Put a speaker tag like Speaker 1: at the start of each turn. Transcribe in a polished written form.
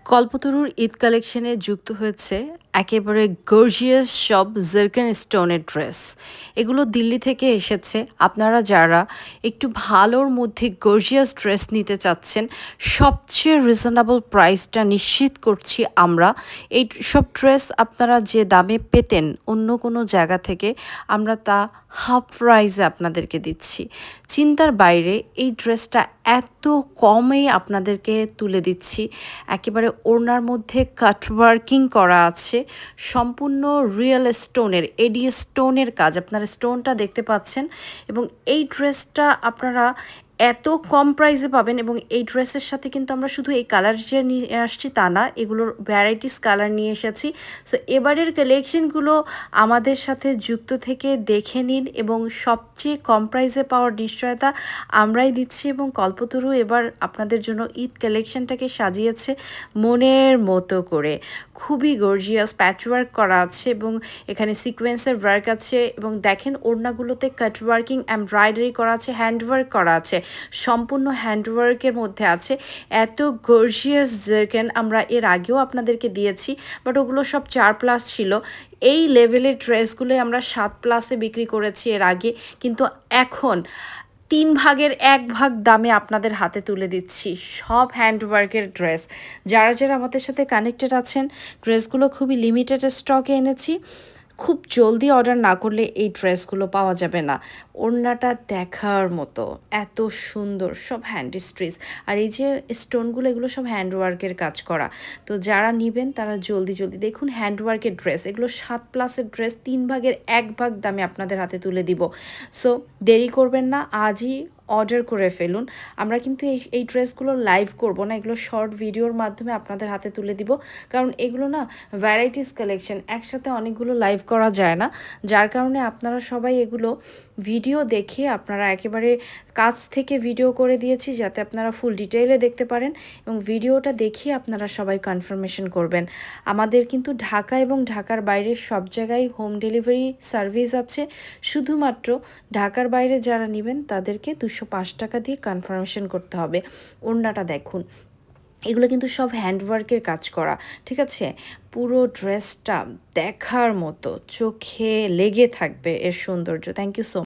Speaker 1: কল্পতরুর ঈদ কালেকশনে যুক্ত হয়েছে একেবারে গর্জিয়াস সব জারকান স্টোনের ড্রেস। এগুলো দিল্লি থেকে এসেছে। আপনারা যারা একটু ভালোর মধ্যে গর্জিয়াস ড্রেস নিতে চাচ্ছেন, সবচেয়ে রিজনেবল প্রাইসটা নিশ্চিত করছি আমরা। এই সব ড্রেস আপনারা যে দামে পেতেন অন্য কোনো জায়গা থেকে, আমরা তা হাফ প্রাইসে আপনাদেরকে দিচ্ছি। চিন্তার বাইরে এই ড্রেসটা এত কমেই আপনাদেরকে তুলে দিচ্ছি। একেবারে ওড়নার মধ্যে কাটওয়ার্কিং করা আছে, সম্পূর্ণ রিয়েল স্টোনের, এডি স্টোনের কাজ। আপনারা স্টোনটা দেখতে পাচ্ছেন এবং এই ড্রেসটা আপনারা এত কম প্রাইসে পাবেন। এবং এই ড্রেসের সাথে কিন্তু আমরা শুধু এই কালার যে নিয়ে আসছি তা না, এগুলোর ভ্যারাইটিস কালার নিয়ে এসেছি। সো এবারের কালেকশনগুলো আমাদের সাথে যুক্ত থেকে দেখে নিন এবং সবচেয়ে কম প্রাইসে পাওয়ার নিশ্চয়তা আমরাই দিচ্ছি। এবং কল্পতরু এবার আপনাদের জন্য ঈদ কালেকশনটাকে সাজিয়েছে মনের মতো করে। খুবই গর্জিয়াস প্যাচওয়ার্ক করা আছে এবং এখানে সিকোয়েন্সের ওয়ার্ক আছে এবং দেখেন ওড়নাগুলোতে কাটওয়ার্কিং এমব্রয়ডারি করা আছে, হ্যান্ডওয়ার্ক করা আছে, সম্পূর্ণ হ্যান্ডওয়ার্কের মধ্যে আছে। এত গর্জিয়াস জারকান আমরা এর আগেও আপনাদেরকে দিয়েছি, বাট ওগুলো সব 4+ ছিল। এই লেভেলের ড্রেসগুলো আমরা 7+ বিক্রি করেছি এর আগে, কিন্তু এখন 1/3 দামে আপনাদের হাতে তুলে দিচ্ছি সব হ্যান্ডওয়ার্কের ড্রেস। যারা যারা আমাদের সাথে কানেক্টেড আছেন, ড্রেসগুলো খুবই লিমিটেড স্টকে এনেছি। খুব জলদি অর্ডার না করলে এই ড্রেসগুলো পাওয়া যাবে না। ওড়নাটা দেখার মতো, এত সুন্দর, সব হ্যান্ড স্টিচ। আর এই যে স্টোনগুলো, এগুলো সব হ্যান্ডওয়ার্কের কাজ করা। তো যারা নেবেন তারা জলদি জলদি দেখুন হ্যান্ডওয়ার্কের ড্রেস। এগুলো 7+এর ড্রেস 1/3 দামে আপনাদের হাতে তুলে দিব। সো দেরি করবেন না, আজই অর্ডার করে ফেলুন। আমরা কিন্তু এই ড্রেসগুলো লাইভ করব না, এগুলো শর্ট ভিডিওর মাধ্যমে আপনাদের হাতে তুলে দিব। কারণ এগুলো না ভ্যারাইটিস কালেকশন, একসাথে অনেকগুলো লাইভ করা যায় না। যার কারণে আপনারা সবাই এগুলো ভিডিও দেখে আপনারা একেবারে কাছ থেকে ভিডিও করে দিয়েছি যাতে আপনারা ফুল ডিটেইলে দেখতে পারেন এবং ভিডিওটা দেখিয়ে আপনারা সবাই কনফার্মেশন করবেন। আমাদের কিন্তু ঢাকা এবং ঢাকার বাইরে সব জায়গায় হোম ডেলিভারি সার্ভিস আছে। শুধুমাত্র ঢাকার বাইরে যারা নেবেন তাদেরকে 205 টাকা দিয়ে কনফার্মেশন করতে হবে। ওড়নাটা দেখুন, এগুলো কিন্তু সব হ্যান্ডওয়ার্কের কাজ করা, ঠিক আছে? পুরো ড্রেসটা দেখার মতো, চোখে লেগে থাকবে এর সৌন্দর্য। Thank you so